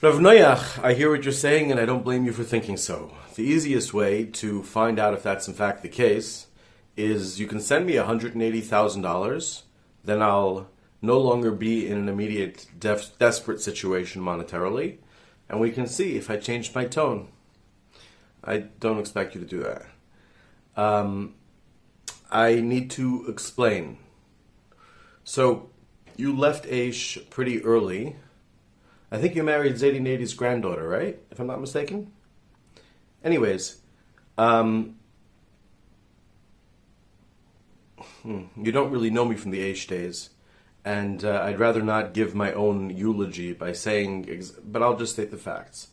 Rav Noach, I hear what you're saying and I don't blame you for thinking so. The easiest way to find out if that's in fact the case is you can send me $180,000, then I'll no longer be in an immediate desperate situation monetarily, and we can see if I changed my tone. I don't expect you to do that. I need to explain. So, you left Aish pretty early. I think you married Zaidi Nadi's granddaughter, right? If I'm not mistaken. Anyways, you don't really know me from the Aish days, and I'd rather not give my own eulogy by saying, but I'll just state the facts.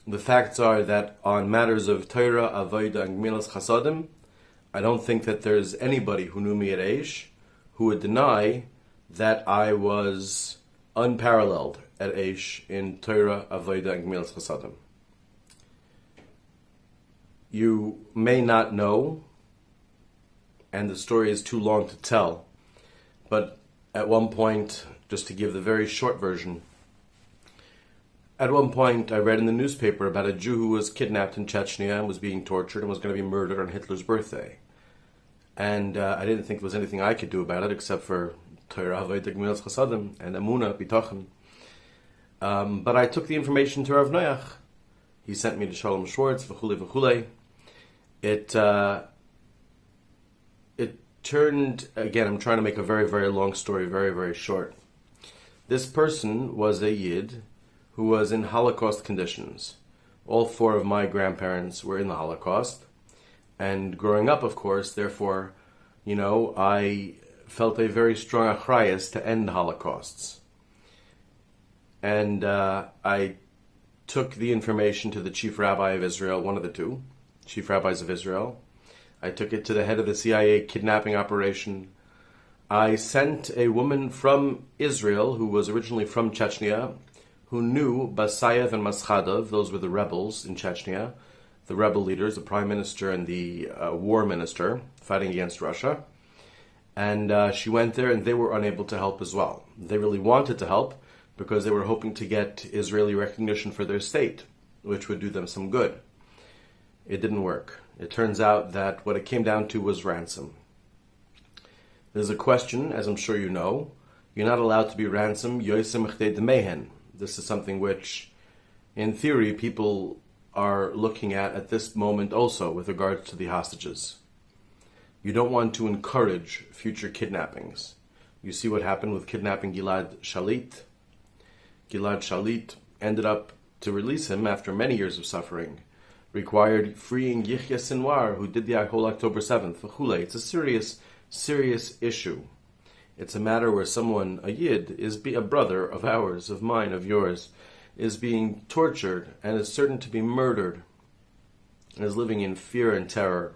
The facts are that on matters of Torah, Avodah, and Gemilas Chasadim, I don't think that there's anybody who knew me at Aish who would deny that I was unparalleled at Aish in Torah, Avodah, and Gemilas Chasadim. You may not know, and the story is too long to tell, but at one point, just to give the very short version, at one point I read in the newspaper about a Jew who was kidnapped in Chechnya and was being tortured and was going to be murdered on Hitler's birthday. And I didn't think there was anything I could do about it except for Torah, Avodah, Gemilas Chasadim, and Emunah, Bitachon. But I took the information to Rav Noach. He sent me to Shalom Schwartz, v'chule v'chule. It turned, again, I'm trying to make a very, very long story very, very short. This person was a Yid who was in Holocaust conditions. All four of my grandparents were in the Holocaust. And growing up, of course, therefore, I felt a very strong achrayas to end Holocausts. And I took the information to the chief rabbi of Israel, one of the two chief rabbis of Israel. I took it to the head of the CIA kidnapping operation. I sent a woman from Israel, who was originally from Chechnya, who knew Basayev and Maschadov. Those were the rebels in Chechnya, the rebel leaders, the prime minister and the war minister fighting against Russia. And she went there and they were unable to help as well. They really wanted to help because they were hoping to get Israeli recognition for their state, which would do them some good. It didn't work. It turns out that what it came down to was ransom. There's a question, as I'm sure you know, you're not allowed to be ransom yoisem chdei demehen. This is something which, in theory, people are looking at this moment also with regards to the hostages. You don't want to encourage future kidnappings. You see what happened with kidnapping Gilad Shalit. Gilad Shalit ended up to release him after many years of suffering. Required freeing Yihya Sinwar, who did the whole October 7th. It's a serious, serious issue. It's a matter where someone, a Yid, a brother of ours, of mine, of yours, is being tortured and is certain to be murdered and is living in fear and terror.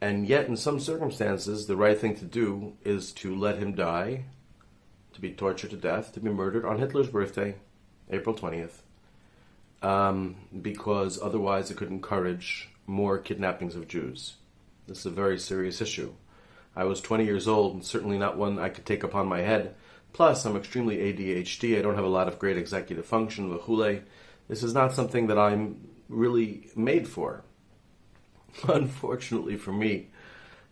And yet, in some circumstances, the right thing to do is to let him die, to be tortured to death, to be murdered on Hitler's birthday, April 20th, because otherwise it could encourage more kidnappings of Jews. This is a very serious issue. I was 20 years old, and certainly not one I could take upon my head. Plus, I'm extremely ADHD. I don't have a lot of great executive function, v'chule. This is not something that I'm really made for. Unfortunately for me,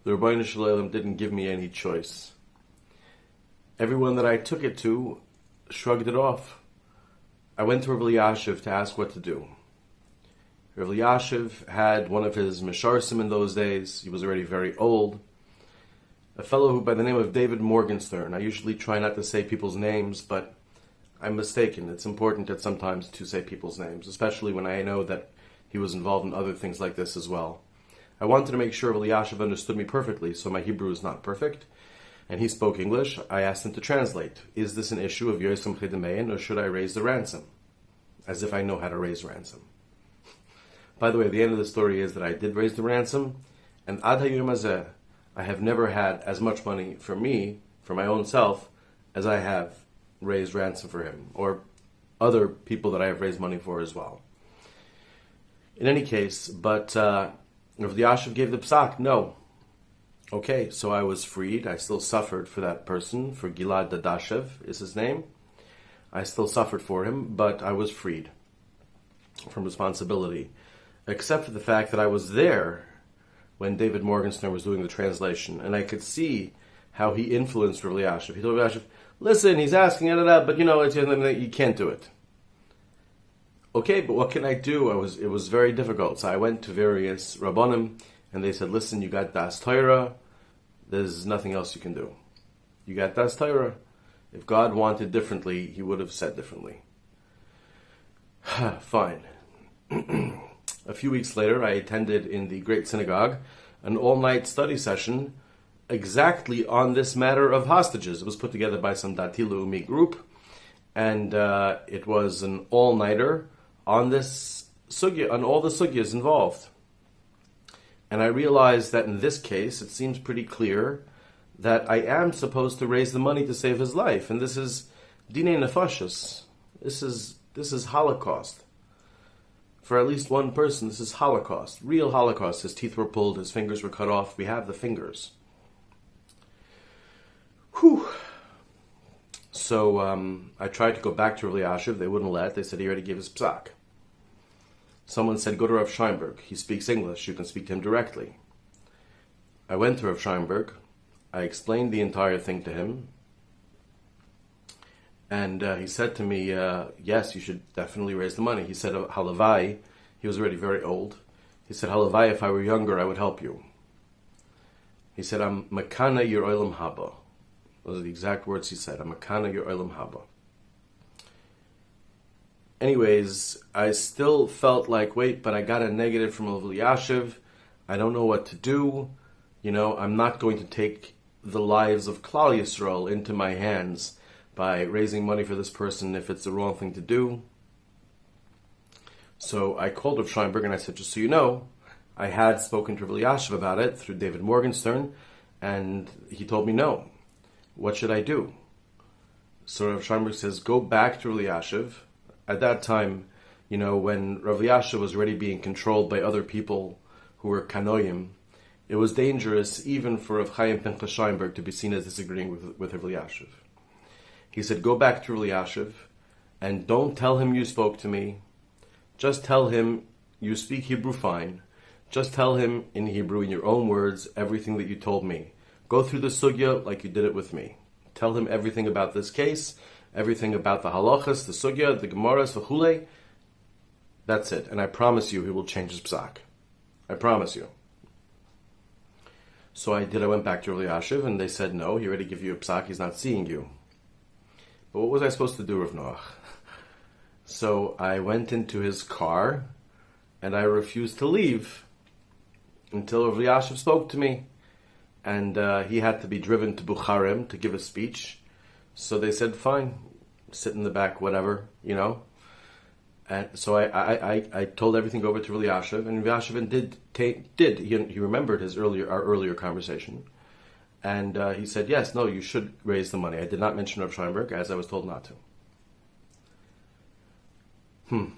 the Rebbeinu Shalom didn't give me any choice. Everyone that I took it to shrugged it off. I went to Rav Elyashiv to ask what to do. Rav Elyashiv had one of his misharsim in those days. He was already very old. A fellow who by the name of David Morgenstern. I usually try not to say people's names, but I'm mistaken. It's important at sometimes to say people's names, especially when I know that he was involved in other things like this as well. I wanted to make sure Rav Elyashiv understood me perfectly, so my Hebrew is not perfect. And he spoke English. I asked him to translate. Is this an issue of Yosem Chedemein, or should I raise the ransom? As if I know how to raise ransom. By the way, the end of the story is that I did raise the ransom, and Ad Hayom Hazeh, I have never had as much money for me, for my own self, as I have raised ransom for him, or other people that I have raised money for as well. In any case, but Rav Elyashiv gave the psak, no. Okay, so I was freed. I still suffered for that person, for Gilad Dadashev is his name. I still suffered for him, but I was freed from responsibility, except for the fact that I was there when David Morgenstern was doing the translation, and I could see how he influenced Rav Elyashiv. He told Rav Elyashiv, listen, he's asking but you can't do it. Okay, but what can I do? It was very difficult. So I went to various Rabbanim, and they said, listen, you got Das Torah, there's nothing else you can do. You got Das Torah. If God wanted differently, he would have said differently. Fine. A few weeks later, I attended in the Great Synagogue an all-night study session exactly on this matter of hostages. It was put together by some Dati Leumi group, and it was an all-nighter on this sugya, on all the sugyas involved. And I realized that in this case, it seems pretty clear that I am supposed to raise the money to save his life, and this is dinei nefashos. This is Holocaust. For at least one person, this is Holocaust, real Holocaust. His teeth were pulled, his fingers were cut off. We have the fingers. Whew. So I tried to go back to Rav Elyashiv. They wouldn't let. They said he already gave his psak. Someone said, go to Rav Scheinberg. He speaks English. You can speak to him directly. I went to Rav Scheinberg. I explained the entire thing to him. And he said to me, yes, you should definitely raise the money. He said, halavai. He was already very old. He said, halavai, if I were younger, I would help you. He said, I'm makana your olam haba. Those are the exact words he said. I'm makana your olam haba. Anyways, I still felt like, wait, but I got a negative from Rav Elyashiv. I don't know what to do. I'm not going to take the lives of Klal Yisrael into my hands by raising money for this person if it's the wrong thing to do. So I called Rav Scheinberg and I said, just so you know, I had spoken to Rav Elyashiv about it through David Morgenstern, and he told me no. What should I do? So Rav Scheinberg says, go back to Rav Elyashiv. At that time, when Rav Elyashiv was already being controlled by other people who were Kanoim, it was dangerous even for Rav Chaim Pinchas Scheinberg to be seen as disagreeing with Rav Elyashiv. He said, go back to Rav Elyashiv and don't tell him you spoke to me. Just tell him you speak Hebrew fine. Just tell him in Hebrew, in your own words, everything that you told me. Go through the sugya like you did it with me. Tell him everything about this case, everything about the halachas, the sugya, the gemaras, v'chulei. That's it. And I promise you he will change his psak. I promise you. So I did. I went back to Rav Elyashiv and they said, no, he already gave you a psak, he's not seeing you. But what was I supposed to do, Rav Noach? So I went into his car and I refused to leave until Rav Elyashiv spoke to me. And he had to be driven to Bukharim to give a speech. So they said, fine, sit in the back, whatever, And so I told everything over to Rav Elyashiv, and Rav Elyashiv he remembered our earlier conversation. And he said, yes, no, you should raise the money. I did not mention Rav Scheinberg, as I was told not to.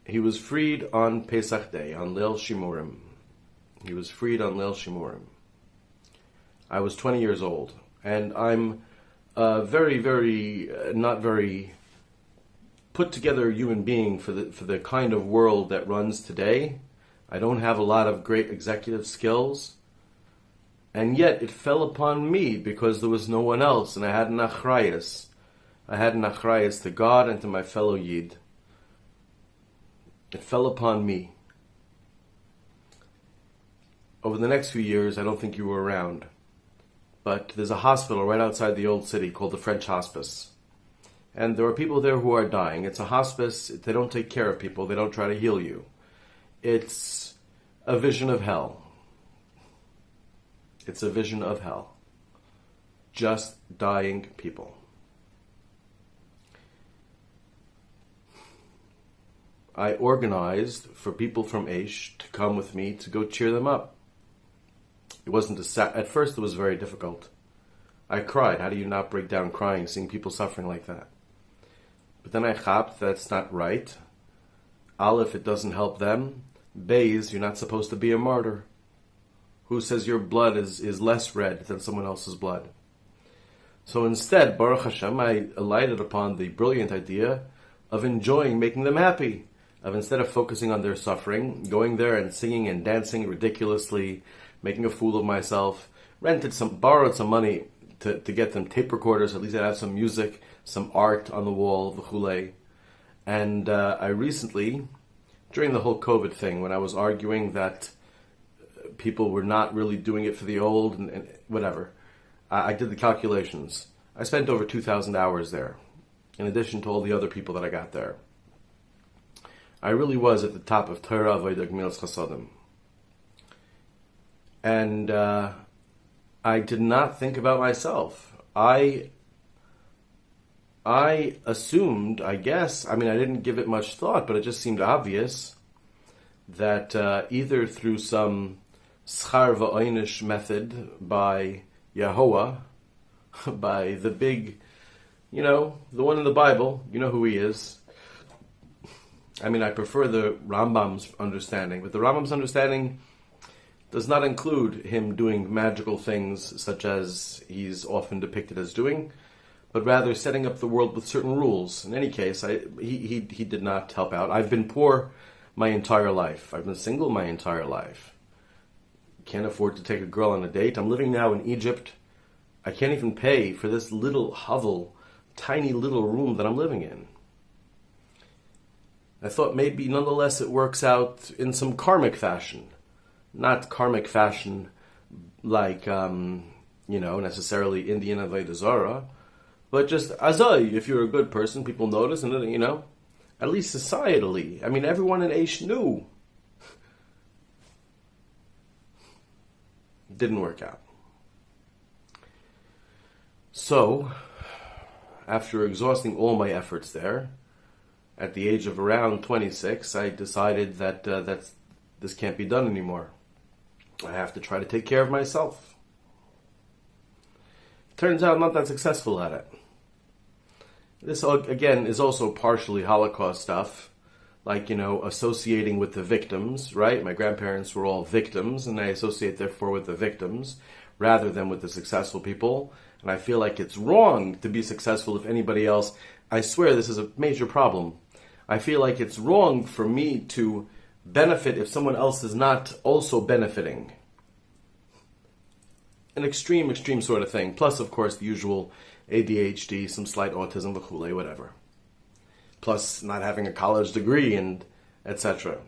He was freed on Pesach Day, on Leil Shimurim. He was freed on Leil Shimurim. I was 20 years old, and I'm a very, very, not very put together human being for the kind of world that runs today. I don't have a lot of great executive skills, and yet it fell upon me because there was no one else, and I had an achrayus. I had an achrayus to God and to my fellow Yid. It fell upon me. Over the next few years, I don't think you were around, but there's a hospital right outside the old city called the French Hospice. And there are people there who are dying. It's a hospice. They don't take care of people. They don't try to heal you. It's a vision of hell. It's a vision of hell. Just dying people. I organized for people from Aish to come with me to go cheer them up. It wasn't at first it was very difficult. I cried. How do you not break down crying, seeing people suffering like that? But then I chapped that's not right. Aleph, it doesn't help them. Beis, you're not supposed to be a martyr. Who says your blood is less red than someone else's blood? So instead, Baruch Hashem, I alighted upon the brilliant idea of enjoying making them happy. Of instead of focusing on their suffering, going there and singing and dancing ridiculously, making a fool of myself, borrowed some money to get them tape recorders, at least I'd have some music, some art on the wall, v'chulei. And I recently, during the whole COVID thing, when I was arguing that people were not really doing it for the old and whatever, I did the calculations. I spent over 2,000 hours there, in addition to all the other people that I got there. I really was at the top of Torah, Avodah, Gemilas Chasadim. And I did not think about myself. I assumed, I guess, I didn't give it much thought, but it just seemed obvious that either through some schar v'oinish method by Yahovah, by the big, the one in the Bible, you know who he is. I prefer the Rambam's understanding, but the Rambam's understanding does not include him doing magical things such as he's often depicted as doing, but rather setting up the world with certain rules. In any case, he did not help out. I've been poor my entire life. I've been single my entire life. Can't afford to take a girl on a date. I'm living now in Egypt. I can't even pay for this little hovel, tiny little room that I'm living in. I thought maybe nonetheless it works out in some karmic fashion. Not karmic fashion like, necessarily Indian Avodah Zarah, but just azai, if you're a good person, people notice, and at least societally. Everyone in Aish knew. Didn't work out. So, after exhausting all my efforts there, at the age of around 26, I decided that this can't be done anymore. I have to try to take care of myself. Turns out I'm not that successful at it. This, again, is also partially Holocaust stuff, like, associating with the victims, right? My grandparents were all victims, and I associate, therefore, with the victims, rather than with the successful people. And I feel like it's wrong to be successful if anybody else... I swear this is a major problem. I feel like it's wrong for me to benefit if someone else is not also benefiting. An extreme sort of thing. Plus, of course, the usual ADHD, some slight autism, v'chulei, whatever. Plus, not having a college degree, and etc.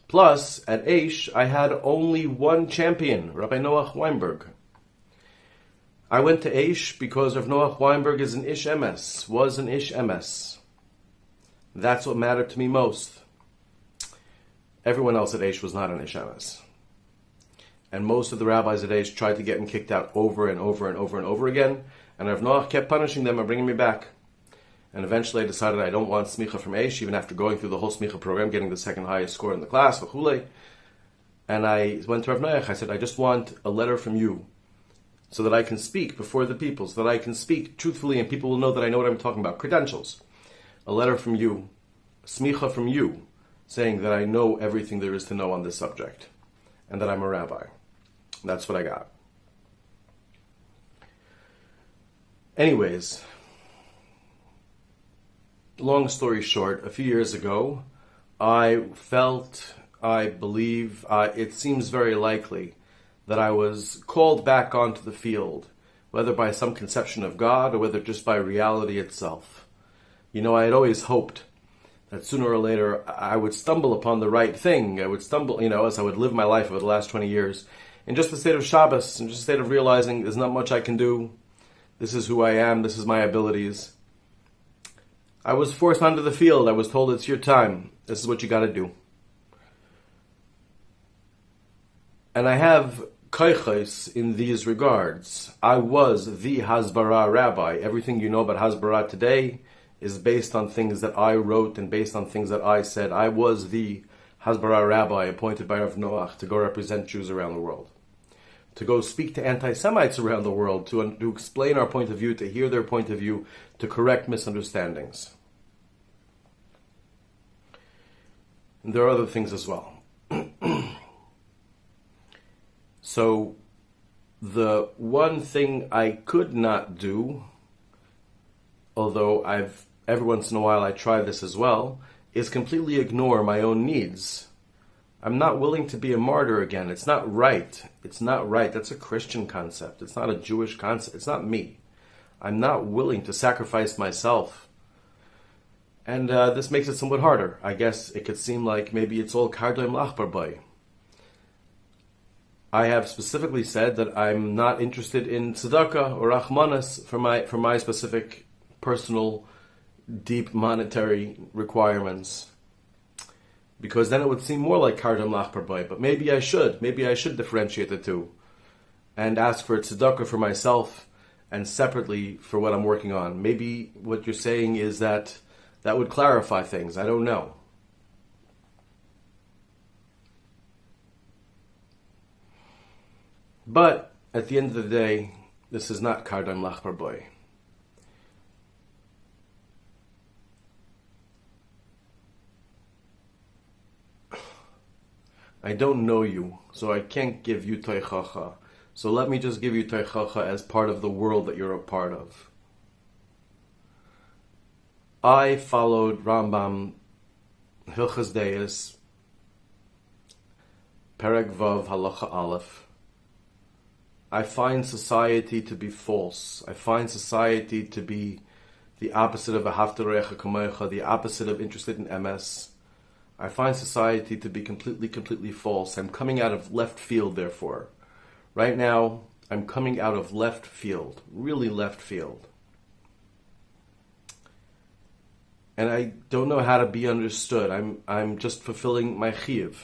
Plus, at Aish, I had only one champion, Rabbi Noach Weinberg. I went to Aish because Rav Noach Weinberg is an Ish Emes, was an Ish Emes. That's what mattered to me most. Everyone else at Aish was not an Ish Emes. And most of the rabbis at Aish tried to get him kicked out over and over and over and over again, and Rav Noach kept punishing them and bringing me back. And eventually I decided I don't want smicha from Aish, even after going through the whole smicha program, getting the second highest score in the class, v'chulei. And I went to Rav Noach, I said, I just want a letter from you, so that I can speak before the people, so that I can speak truthfully and people will know that I know what I'm talking about. Credentials. A letter from you, smicha from you, saying that I know everything there is to know on this subject, and that I'm a rabbi. That's what I got. Anyways, long story short, a few years ago, I believe, it seems very likely that I was called back onto the field, whether by some conception of God or whether just by reality itself. I had always hoped that sooner or later I would stumble upon the right thing. I would stumble, as I would live my life over the last 20 years, in just the state of Shabbos, in just the state of realizing there's not much I can do. This is who I am. This is my abilities. I was forced onto the field. I was told, it's your time. This is what you got to do. And I have koiches in these regards. I was the Hasbara rabbi. Everything you know about Hasbara today is based on things that I wrote and based on things that I said. I was the Hasbara rabbi appointed by Rav Noach to go represent Jews around the world, to go speak to anti-Semites around the world, to explain our point of view, to hear their point of view, to correct misunderstandings. And there are other things as well. So, The one thing I could not do, although every once in a while I try this as well, is completely ignore my own needs. I'm not willing to be a martyr again. It's not right. It's not right. That's a Christian concept. It's not a Jewish concept. It's not me. I'm not willing to sacrifice myself. And this makes it somewhat harder. I guess it could seem like maybe it's all kardoim lachbar boy. I have specifically said that I'm not interested in tzedakah or rachmanas for my specific personal deep monetary requirements, because then it would seem more like kardoim lachbar boy. But maybe I should differentiate the two and ask for tzedakah for myself and separately for what I'm working on. Maybe what you're saying is that would clarify things. I don't know. But at the end of the day, this is not kardoim lachbar boy. I don't know you, so I can't give you teichacha. So let me just give you teichacha as part of the world that you're a part of. I followed Rambam Hilchos Deis, Perek Vav Halacha Aleph. I find society to be false. I find society to be the opposite of Ahavta Recha Kamecha, the opposite of interested in MS. I find society to be completely false. I'm coming out of left field, therefore. Right now, I'm coming out of left field, really left field. And I don't know how to be understood. I'm just fulfilling my chiyuv.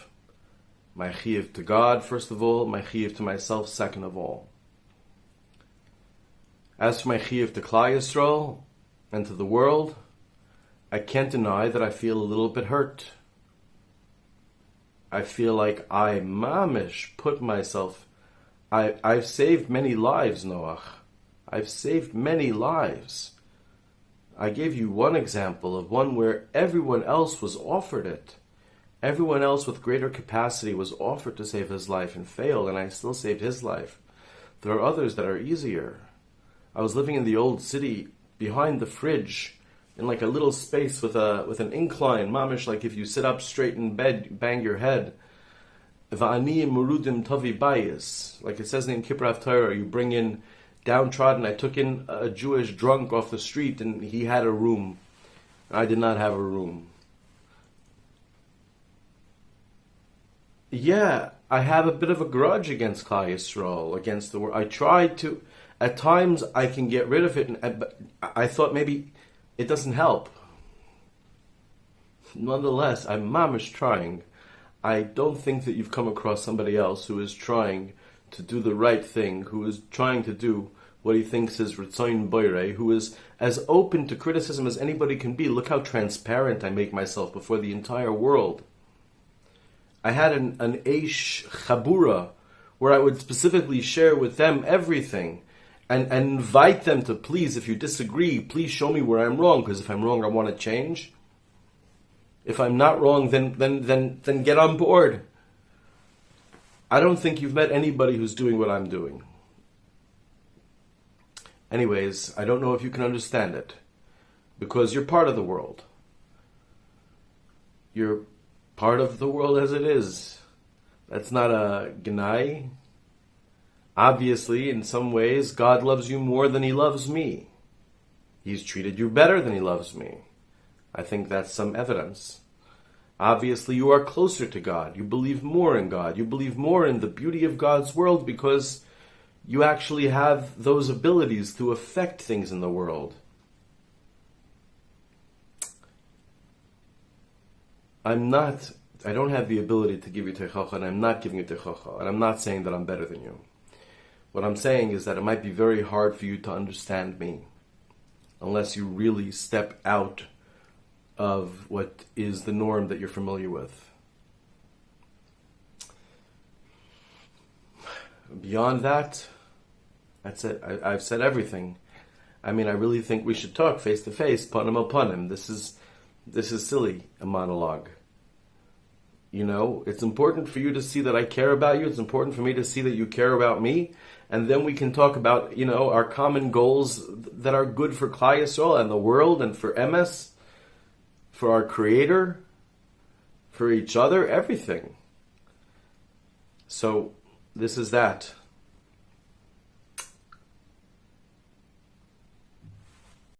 My chiyuv to God, first of all, my chiyuv to myself, second of all. As for my chiyuv to Klal Yisrael and to the world, I can't deny that I feel a little bit hurt. I feel like I mamish put myself... I've saved many lives, Noach. I've saved many lives. I gave you one example of one where everyone else was offered it. Everyone else with greater capacity was offered to save his life and failed, and I still saved his life. There are others that are easier. I was living in the old city behind the fridge in like a little space with an incline, mamish, like if you sit up straight in bed, you bang your head. Va'aniyim murudim tavi bayis, like it says in Kippur Haftarah, you bring in downtrodden. I took in a Jewish drunk off the street and he had a room. I did not have a room. Yeah, I have a bit of a grudge against Klal Yisrael, against the world. I tried to, at times I can get rid of it, but I thought maybe it doesn't help. Nonetheless, I'm mamish trying. I don't think that you've come across somebody else who is trying to do the right thing, who is trying to do what he thinks is Ritzoin Boirei, who is as open to criticism as anybody can be. Look how transparent I make myself before the entire world. I had an Eish Chabura where I would specifically share with them everything and invite them to, please, if you disagree, please show me where I'm wrong, because if I'm wrong, I want to change. If I'm not wrong, then get on board. I don't think you've met anybody who's doing what I'm doing. Anyways, I don't know if you can understand it, because you're part of the world. You're part of the world as it is. That's not a gnai. Obviously, in some ways, God loves you more than He loves me. He's treated you better than He loves me. I think that's some evidence. Obviously, you are closer to God. You believe more in God. You believe more in the beauty of God's world because you actually have those abilities to affect things in the world. I don't have the ability to give you teichacha, and I'm not giving you teichacha, and I'm not saying that I'm better than you. What I'm saying is that it might be very hard for you to understand me unless you really step out of what is the norm that you're familiar with. Beyond that, that's it. I've said everything. I mean, I really think we should talk face to face, panim el panim. This is silly, a monologue. You know, it's important for you to see that I care about you. It's important for me to see that you care about me. And then we can talk about, you know, our common goals that are good for Klal Yisrael and the world and for MS, for our Creator, for each other, everything. So this is that.